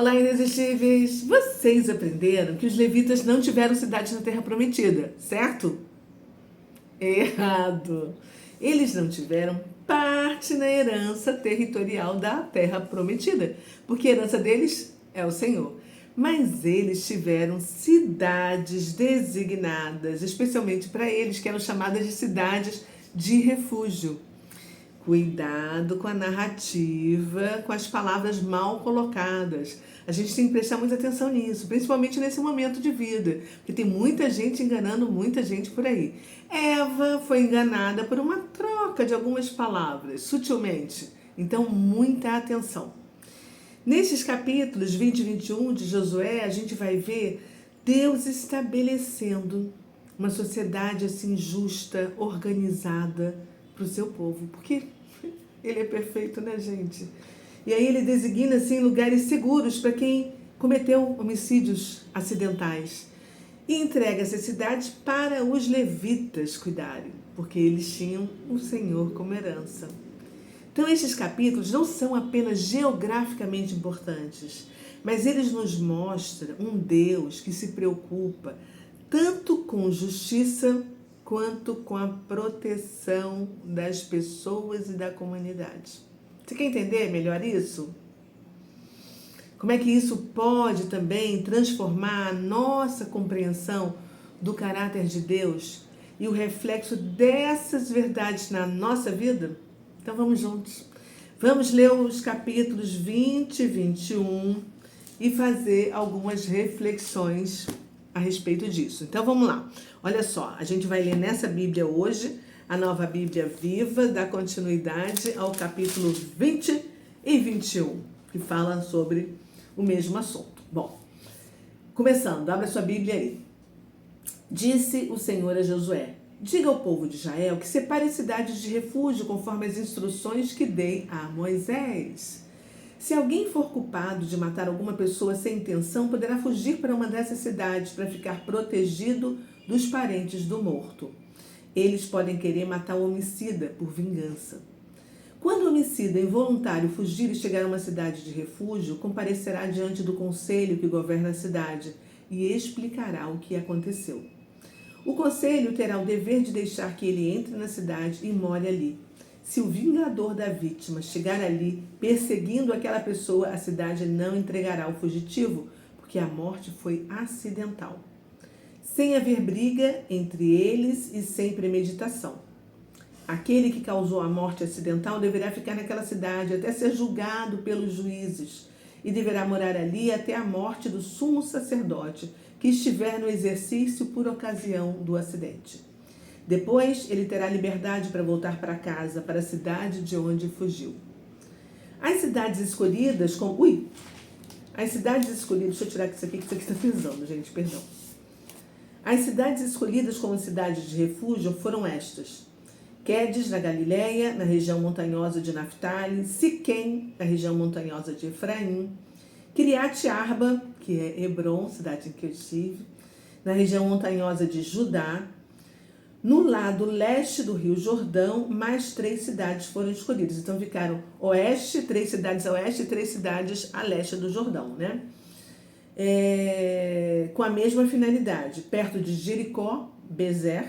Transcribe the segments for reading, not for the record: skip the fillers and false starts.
Olá, irresistíveis! Vocês aprenderam que os levitas não tiveram cidade na Terra Prometida, certo? Errado! Eles não tiveram parte na herança territorial da Terra Prometida, porque a herança deles é o Senhor. Mas eles tiveram cidades designadas, especialmente para eles, que eram chamadas de cidades de refúgio. Cuidado com a narrativa, com as palavras mal colocadas. A gente tem que prestar muita atenção nisso, principalmente nesse momento de vida, porque tem muita gente enganando muita gente por aí. Eva foi enganada por uma troca de algumas palavras, sutilmente. Então, muita atenção. Nesses capítulos 20 e 21 de Josué, a gente vai ver Deus estabelecendo uma sociedade assim justa, organizada para o seu povo, porque Ele é perfeito, né, gente? E aí ele designa assim lugares seguros para quem cometeu homicídios acidentais e entrega essas cidades para os levitas cuidarem, porque eles tinham o Senhor como herança. Então esses capítulos não são apenas geograficamente importantes, mas eles nos mostram um Deus que se preocupa tanto com justiça quanto com a proteção das pessoas e da comunidade. Você quer entender melhor isso? Como é que isso pode também transformar a nossa compreensão do caráter de Deus e o reflexo dessas verdades na nossa vida? Então vamos juntos. Vamos ler os capítulos 20 e 21 e fazer algumas reflexões a respeito disso. Então vamos lá. Olha só, a gente vai ler nessa Bíblia hoje, a Nova Bíblia Viva, dá continuidade ao capítulo 20 e 21, que fala sobre o mesmo assunto. Bom, começando, abra sua Bíblia aí. Disse o Senhor a Josué: diga ao povo de Israel que separe cidades de refúgio conforme as instruções que dei a Moisés. Se alguém for culpado de matar alguma pessoa sem intenção, poderá fugir para uma dessas cidades para ficar protegido dos parentes do morto. Eles podem querer matar o homicida por vingança. Quando o homicida involuntário fugir e chegar a uma cidade de refúgio, comparecerá diante do conselho que governa a cidade e explicará o que aconteceu. O conselho terá o dever de deixar que ele entre na cidade e more ali. Se o vingador da vítima chegar ali perseguindo aquela pessoa, a cidade não entregará o fugitivo, porque a morte foi acidental, sem haver briga entre eles e sem premeditação. Aquele que causou a morte acidental deverá ficar naquela cidade até ser julgado pelos juízes e deverá morar ali até a morte do sumo sacerdote que estiver no exercício por ocasião do acidente. Depois, ele terá liberdade para voltar para casa, para a cidade de onde fugiu. As cidades escolhidas como... As cidades escolhidas... Deixa eu tirar isso aqui, que isso aqui está pesando, gente, perdão. As cidades escolhidas como cidades de refúgio foram estas: Quedes, na Galileia, na região montanhosa de Naftali; Siquém, na região montanhosa de Efraim; Quiriate Arba, que é Hebron, cidade em que eu estive, na região montanhosa de Judá. No lado leste do rio Jordão, mais 3 cidades foram escolhidas. Então ficaram oeste, 3 cidades a oeste e 3 cidades a leste do Jordão, né? Com a mesma finalidade, perto de Jericó, Bezer,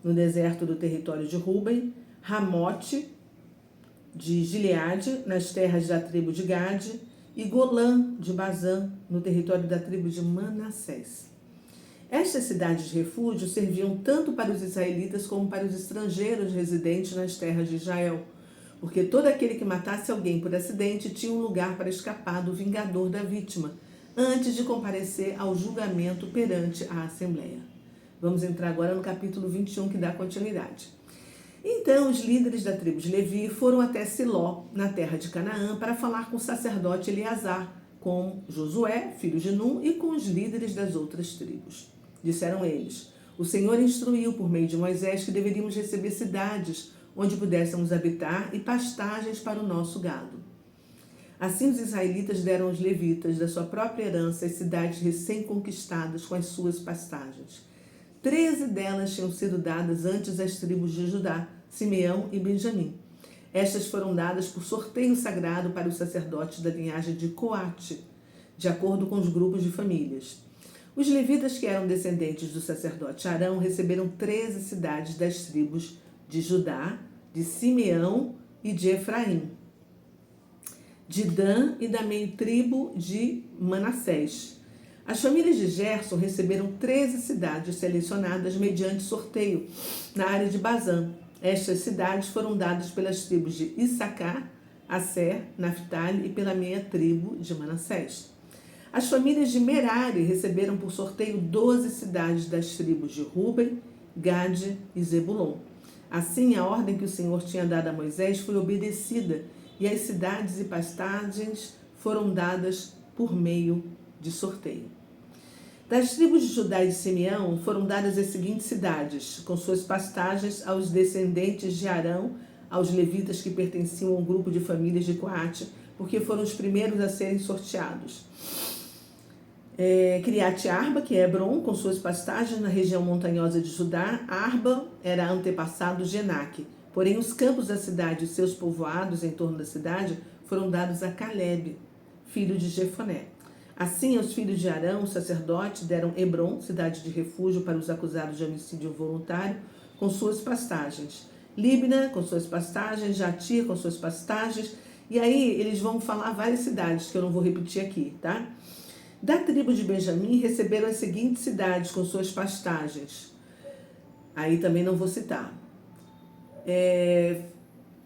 no deserto do território de Ruben; Ramote, de Gileade, nas terras da tribo de Gade; e Golã, de Bazã, no território da tribo de Manassés. Estas cidades de refúgio serviam tanto para os israelitas como para os estrangeiros residentes nas terras de Israel, porque todo aquele que matasse alguém por acidente tinha um lugar para escapar do vingador da vítima, antes de comparecer ao julgamento perante a Assembleia. Vamos entrar agora no capítulo 21, que dá continuidade. Então os líderes da tribo de Levi foram até Siló, na terra de Canaã, para falar com o sacerdote Eleazar, com Josué, filho de Num, e com os líderes das outras tribos. Disseram eles: o Senhor instruiu por meio de Moisés que deveríamos receber cidades onde pudéssemos habitar e pastagens para o nosso gado. Assim os israelitas deram aos levitas da sua própria herança as cidades recém-conquistadas com as suas pastagens. 13 delas tinham sido dadas antes às tribos de Judá, Simeão e Benjamim. Estas foram dadas por sorteio sagrado para os sacerdotes da linhagem de Coate. de acordo com os grupos de famílias. Os levitas que eram descendentes do sacerdote Arão receberam 13 cidades das tribos de Judá, de Simeão e de Efraim, de Dan e da meio-tribo de Manassés. As famílias de Gerson receberam 13 cidades selecionadas mediante sorteio na área de Bazã. Estas cidades foram dadas pelas tribos de Issacar, Asser, Naftali e pela meia-tribo de Manassés. As famílias de Merari receberam por sorteio 12 cidades das tribos de Ruben, Gade e Zebulon. Assim, a ordem que o Senhor tinha dado a Moisés foi obedecida e as cidades e pastagens foram dadas por meio de sorteio. Das tribos de Judá e de Simeão foram dadas as seguintes cidades, com suas pastagens aos descendentes de Arão, aos levitas que pertenciam ao grupo de famílias de Coate, porque foram os primeiros a serem sorteados. Criate Arba, que é Hebron, com suas pastagens na região montanhosa de Judá. Arba era antepassado de Enaque. Porém, os campos da cidade e seus povoados em torno da cidade foram dados a Calebe, filho de Jefoné. Assim, aos filhos de Arão, o sacerdote, deram Hebron, cidade de refúgio para os acusados de homicídio voluntário, com suas pastagens. Líbna, com suas pastagens. Jatir, com suas pastagens. E aí, eles vão falar várias cidades, que eu não vou repetir aqui, tá? Da tribo de Benjamim receberam as seguintes cidades com suas pastagens. Aí também não vou citar.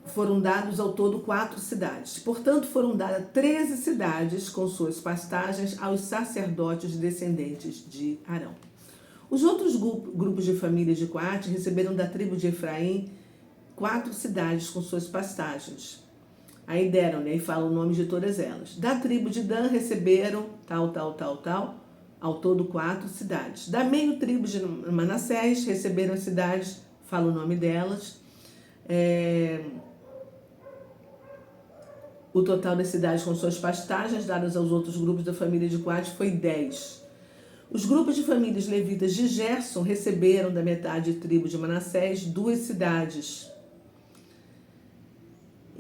Foram dados ao todo 4 cidades. Portanto, foram dadas 13 cidades com suas pastagens aos sacerdotes descendentes de Arão. Os outros grupos de famílias de Coate receberam da tribo de Efraim 4 cidades com suas pastagens. Aí deram, né? E falam o nome de todas elas. Da tribo de Dan receberam tal, ao todo 4 cidades. Da meio-tribo de Manassés receberam as cidades, fala o nome delas. O total das cidades com suas pastagens dadas aos outros grupos da família de Coate foi 10. Os grupos de famílias levitas de Gerson receberam da metade tribo de Manassés 2 cidades.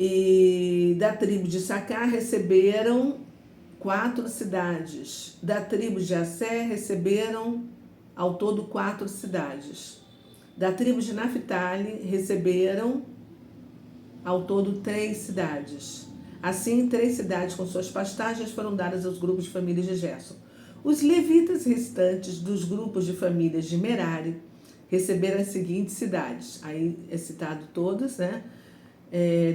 E da tribo de Issacar receberam 4 cidades. Da tribo de Asser receberam ao todo 4 cidades. Da tribo de Naftali receberam ao todo 3 cidades. Assim, 3 cidades com suas pastagens foram dadas aos grupos de famílias de Gerson. Os levitas restantes dos grupos de famílias de Merari receberam as seguintes cidades. Aí é citado todas, né?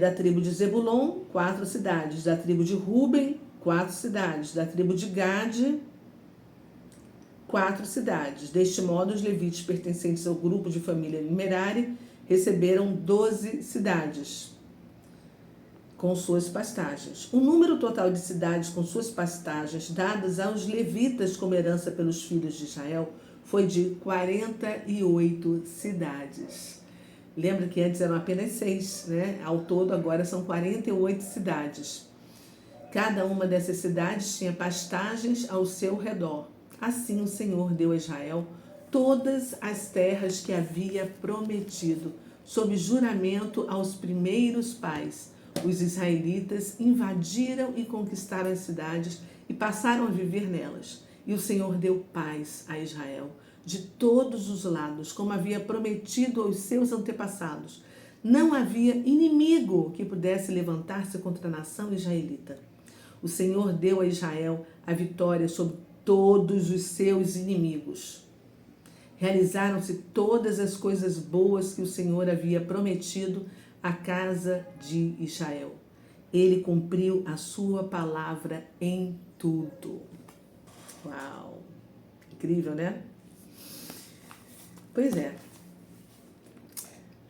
Da tribo de Zebulon, 4 cidades. Da tribo de Ruben, 4 cidades. Da tribo de Gade, 4 cidades. Deste modo, os levitas pertencentes ao grupo de família de Merari receberam 12 cidades com suas pastagens. O número total de cidades com suas pastagens dadas aos levitas como herança pelos filhos de Israel foi de 48 cidades. Lembra que antes eram apenas 6, né? Ao todo agora são 48 cidades. Cada uma dessas cidades tinha pastagens ao seu redor. Assim o Senhor deu a Israel todas as terras que havia prometido, sob juramento aos primeiros pais. Os israelitas invadiram e conquistaram as cidades e passaram a viver nelas. E o Senhor deu paz a Israel de todos os lados, como havia prometido aos seus antepassados. Não havia inimigo que pudesse levantar-se contra a nação israelita. O Senhor deu a Israel a vitória sobre todos os seus inimigos. Realizaram-se todas as coisas boas que o Senhor havia prometido à casa de Israel. Ele cumpriu a sua palavra em tudo. Uau! Incrível, né? Pois é.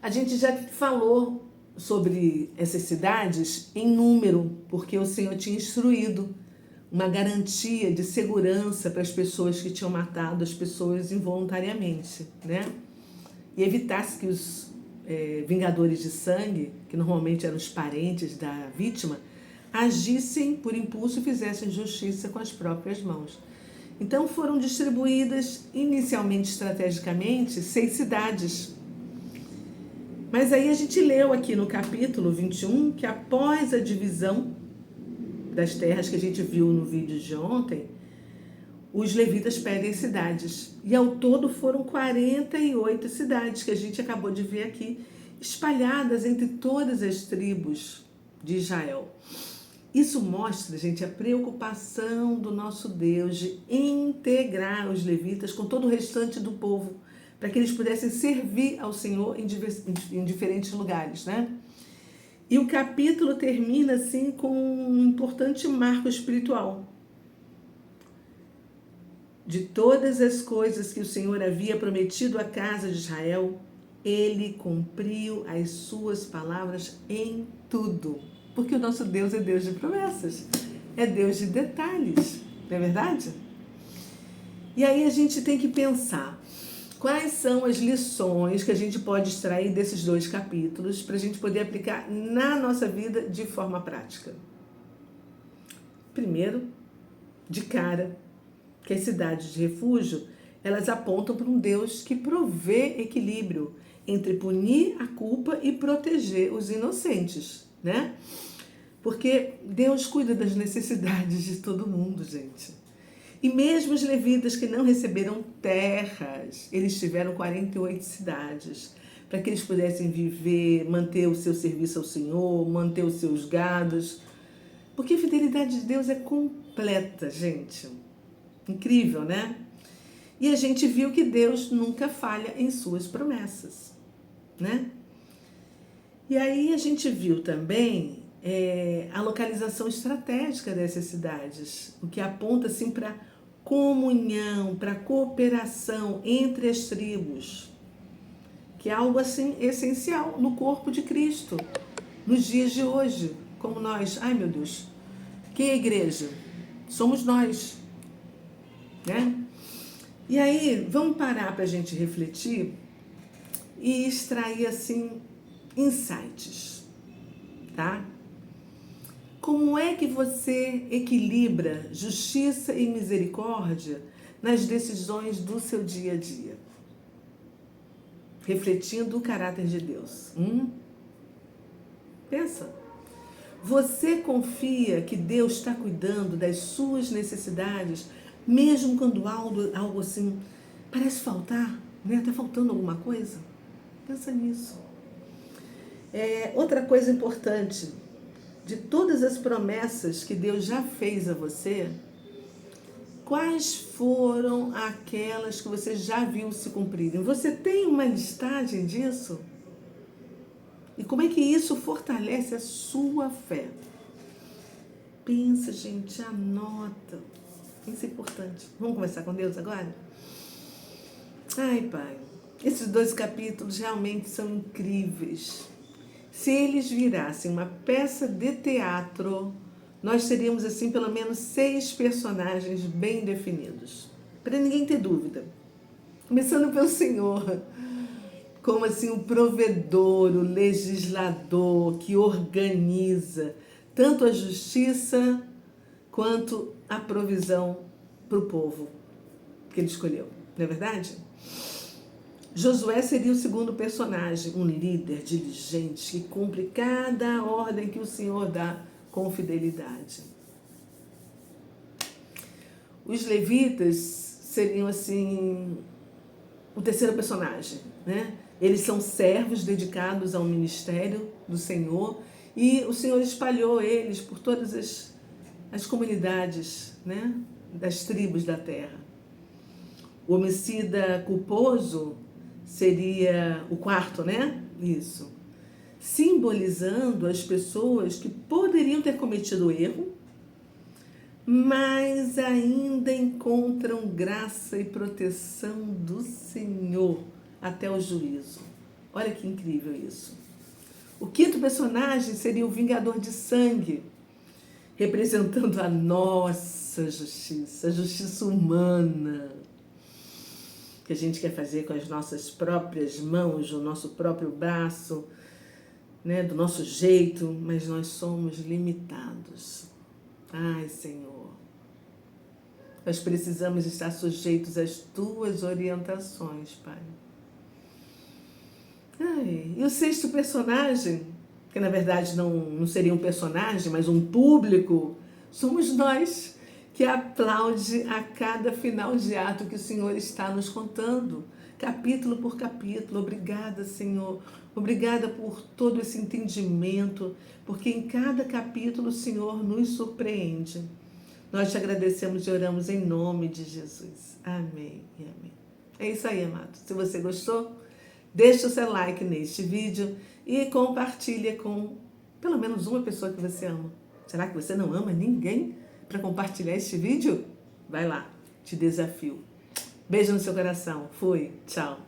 A gente já falou sobre essas cidades em número, porque o Senhor tinha instruído uma garantia de segurança para as pessoas que tinham matado as pessoas involuntariamente, né? E evitasse que os vingadores de sangue, que normalmente eram os parentes da vítima, agissem por impulso e fizessem justiça com as próprias mãos. Então foram distribuídas inicialmente, estrategicamente, 6 cidades. Mas aí a gente leu aqui no capítulo 21 que após a divisão das terras que a gente viu no vídeo de ontem, os levitas pedem cidades. E ao todo foram 48 cidades que a gente acabou de ver aqui, espalhadas entre todas as tribos de Israel. Isso mostra, gente, a preocupação do nosso Deus de integrar os levitas com todo o restante do povo, para que eles pudessem servir ao Senhor em diferentes lugares, né? E o capítulo termina assim com um importante marco espiritual. De todas as coisas que o Senhor havia prometido à casa de Israel, ele cumpriu as suas palavras em tudo. Porque o nosso Deus é Deus de promessas, é Deus de detalhes, não é verdade? E aí a gente tem que pensar quais são as lições que a gente pode extrair desses 2 capítulos para a gente poder aplicar na nossa vida de forma prática. Primeiro, de cara, que as cidades de refúgio, elas apontam para um Deus que provê equilíbrio entre punir a culpa e proteger os inocentes, né? Porque Deus cuida das necessidades de todo mundo, gente. E mesmo os levitas que não receberam terras, eles tiveram 48 cidades, para que eles pudessem viver, manter o seu serviço ao Senhor, manter os seus gados. Porque a fidelidade de Deus é completa, gente. Incrível, né? E a gente viu que Deus nunca falha em suas promessas, né? E aí a gente viu também a localização estratégica dessas cidades, o que aponta assim para comunhão, para cooperação entre as tribos, que é algo assim essencial no corpo de Cristo, nos dias de hoje, como nós. Ai, meu Deus, quem é a igreja? Somos nós, né? E aí, vamos parar para a gente refletir e extrair, assim, insights, tá? Como é que você equilibra justiça e misericórdia nas decisões do seu dia a dia? Refletindo o caráter de Deus. Pensa. Você confia que Deus está cuidando das suas necessidades, mesmo quando algo assim parece faltar, né? Está faltando alguma coisa? Pensa nisso. Outra coisa importante, de todas as promessas que Deus já fez a você, quais foram aquelas que você já viu se cumprirem? Você tem uma listagem disso? E como é que isso fortalece a sua fé? Pensa, gente, anota. Isso é importante. Vamos conversar com Deus agora? Ai, Pai, esses 2 capítulos realmente são incríveis. Se eles virassem uma peça de teatro, nós teríamos, assim, pelo menos 6 personagens bem definidos. Para ninguém ter dúvida. Começando pelo Senhor, como assim o provedor, o legislador que organiza tanto a justiça quanto a provisão para o povo que ele escolheu, não é verdade? Josué seria o segundo personagem, um líder diligente que cumpre cada ordem que o Senhor dá com fidelidade. Os levitas seriam assim o terceiro personagem, né? Eles são servos dedicados ao ministério do Senhor e o Senhor espalhou eles por todas as comunidades, né? Das tribos da terra. O homicida culposo seria o quarto, né? Isso. Simbolizando as pessoas que poderiam ter cometido erro, mas ainda encontram graça e proteção do Senhor até o juízo. Olha que incrível isso. O quinto personagem seria o vingador de sangue, representando a nossa justiça, a justiça humana, que a gente quer fazer com as nossas próprias mãos, o nosso próprio braço, né, do nosso jeito, mas nós somos limitados. Ai, Senhor, nós precisamos estar sujeitos às tuas orientações, Pai. Ai, e o sexto personagem, que na verdade não seria um personagem, mas um público Somos nós que aplaude a cada final de ato que o Senhor está nos contando, capítulo por capítulo. Obrigada, Senhor. Obrigada por todo esse entendimento, porque em cada capítulo o Senhor nos surpreende. Nós te agradecemos e oramos em nome de Jesus. Amém e amém. É isso aí, amado. Se você gostou, deixa o seu like neste vídeo e compartilha com pelo menos uma pessoa que você ama. Será que você não ama ninguém para compartilhar este vídeo? Vai lá, te desafio. Beijo no seu coração. Fui. Tchau.